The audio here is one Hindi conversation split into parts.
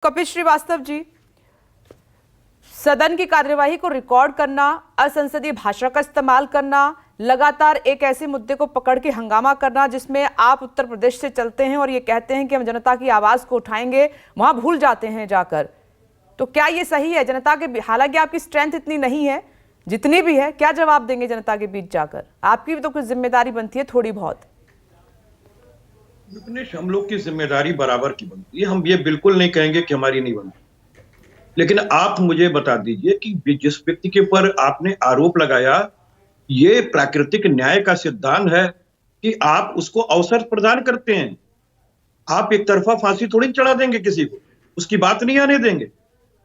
कपिल श्रीवास्तव जी, सदन की कार्यवाही को रिकॉर्ड करना, असंसदीय भाषा का इस्तेमाल करना, लगातार एक ऐसे मुद्दे को पकड़ के हंगामा करना जिसमें आप उत्तर प्रदेश से चलते हैं और ये कहते हैं कि हम जनता की आवाज को उठाएंगे, वहां भूल जाते हैं जाकर। तो क्या ये सही है? जनता के, हालांकि आपकी स्ट्रेंथ इतनी नहीं है, जितनी भी है, क्या जवाब देंगे जनता के बीच जाकर? आपकी भी तो कुछ जिम्मेदारी बनती है थोड़ी बहुत। हम लोग की जिम्मेदारी बराबर की बनती है। हम ये बिल्कुल नहीं कहेंगे कि हमारी नहीं बनती, लेकिन आप मुझे बता दीजिए कि जिस व्यक्ति के ऊपर आपने आरोप लगाया, ये प्राकृतिक न्याय का सिद्धांत है कि आप उसको अवसर प्रदान करते हैं। आप एक तरफा फांसी थोड़ी चढ़ा देंगे किसी को, उसकी बात नहीं आने देंगे।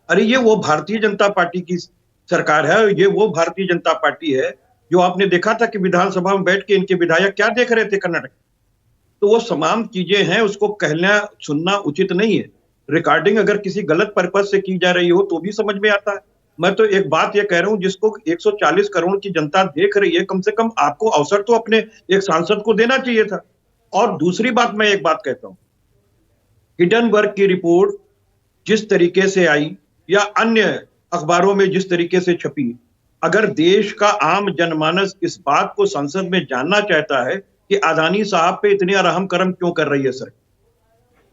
अरे ये वो भारतीय जनता पार्टी की सरकार है, ये वो भारतीय जनता पार्टी है जो आपने देखा था कि विधानसभा में बैठ के इनके विधायक क्या देख रहे थे कर्नाटक। तो वो तमाम चीजें हैं, उसको कहना सुनना उचित नहीं है। रिकॉर्डिंग अगर किसी गलत पर्पज से की जा रही हो तो भी समझ में आता है। मैं तो एक बात ये कह रहा हूं, जिसको 140 करोड़ की जनता देख रही है, कम से कम आपको अवसर तो अपने एक सांसद को देना चाहिए था। और दूसरी बात, मैं एक बात कहता हूं, हिडनबर्ग की रिपोर्ट जिस तरीके से आई या अन्य अखबारों में जिस तरीके से छपी, अगर देश का आम जनमानस इस बात को संसद में जानना चाहता है कि अदानी साहब पे इतने अरहम करम क्यों कर रही है सर,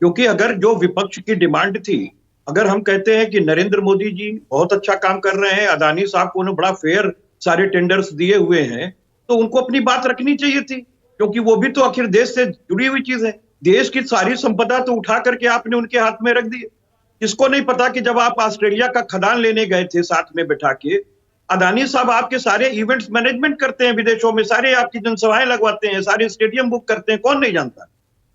क्योंकि अगर जो विपक्ष की डिमांड थी, अगर हम कहते हैं कि नरेंद्र मोदी जी बहुत अच्छा काम कर रहे हैं, अदानी साहब को उन्हें बड़ा फेयर सारे टेंडर्स दिए हुए हैं, तो उनको अपनी बात रखनी चाहिए थी, क्योंकि वो भी तो आखिर देश से जुड़ी हुई चीज है। देश की सारी संपदा तो उठा करके आपने उनके हाथ में रख दी। किसको नहीं पता कि जब आप ऑस्ट्रेलिया का खदान लेने गए थे साथ में बैठा के, अदानी साहब आपके सारे इवेंट्स मैनेजमेंट करते हैं विदेशों में, सारे आपकी जनसभाएं लगवाते हैं, सारे स्टेडियम बुक करते हैं, कौन नहीं जानता।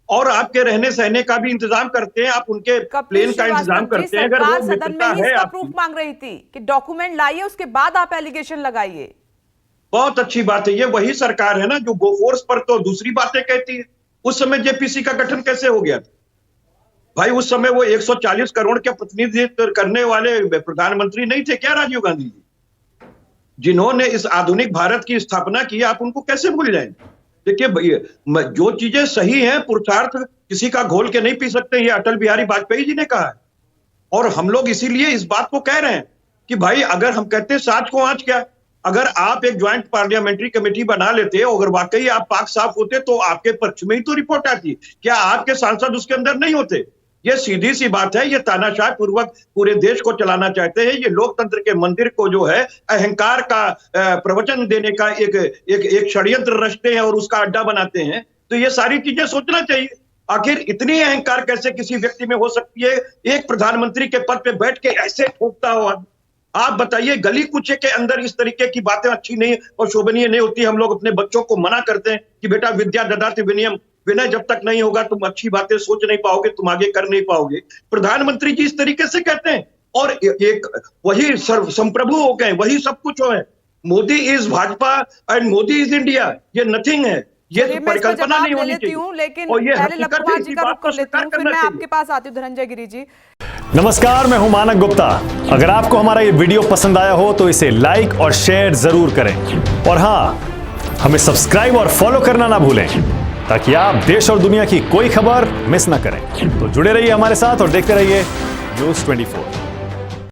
और आपके रहने सहने का भी इंतजाम करते हैं, आप उनके प्लेन का इंतजाम करते हैं। अगर वो सदन में ही इसका प्रूफ मांग रही थी कि डॉक्यूमेंट लाइए, उसके बाद आप एलिगेशन लगाइए। बहुत अच्छी बात है, ये वही सरकार है ना जो बोफोर्स पर तो दूसरी बातें कहती है। उस समय जेपीसी का गठन कैसे हो गया था भाई? उस समय वो 140 करोड़ के प्रतिनिधित्व करने वाले प्रधानमंत्री नहीं थे क्या राजीव गांधी जी, जिन्होंने इस आधुनिक भारत की स्थापना की? आप उनको कैसे भूल जाएंगे? देखिए, जो चीजें सही हैं, पुरुषार्थ किसी का घोल के नहीं पी सकते, ये अटल बिहारी वाजपेयी जी ने कहा है। और हम लोग इसीलिए इस बात को कह रहे हैं कि भाई, अगर हम कहते हैं साच को आंच क्या, अगर आप एक ज्वाइंट पार्लियामेंट्री कमेटी बना लेते, अगर वाकई आप पाक साफ होते, तो आपके पक्ष में ही तो रिपोर्ट आती। क्या आपके सांसद उसके अंदर नहीं होते? ये सीधी सी बात है। ये तानाशाह पूर्वक पूरे देश को चलाना चाहते हैं। ये लोकतंत्र के मंदिर को जो है अहंकार का प्रवचन देने का एक षड्यंत्र रचते हैं और उसका अड्डा बनाते हैं। तो ये सारी चीजें सोचना चाहिए। आखिर इतनी अहंकार कैसे किसी व्यक्ति में हो सकती है? एक प्रधानमंत्री के पद पे बैठ के ऐसे ठोकता हो। आप बताइए, गली कूचे के अंदर इस तरीके की बातें अच्छी नहीं और शोभनीय नहीं होती। हम लोग अपने बच्चों को मना करते हैं कि बेटा विद्या ददाति विनयम, विनय जब तक नहीं होगा तुम अच्छी बातें सोच नहीं पाओगे, तुम आगे कर नहीं पाओगे। प्रधानमंत्री जी इस तरीके से कहते हैं और एक वही संप्रभु हो गए, वही सब कुछ हो है। Modi is Bhajpa and Modi is India, ये नथिंग है, ये परिकल्पना नहीं होनी चाहिए। लेकिन पहले लक्ष्मण जी का रुख कर लेती हूं, फिर मैं आपके पास आती हूं धनंजय गिरी जी। नमस्कार, मैं हूं मानक गुप्ता। अगर आपको हमारा ये वीडियो पसंद आया हो तो इसे लाइक और शेयर जरूर करें, और हाँ, हमें सब्सक्राइब और फॉलो करना ना भूलें ताकि आप देश और दुनिया की कोई खबर मिस ना करें। तो जुड़े रहिए हमारे साथ और देखते रहिए न्यूज़ 24।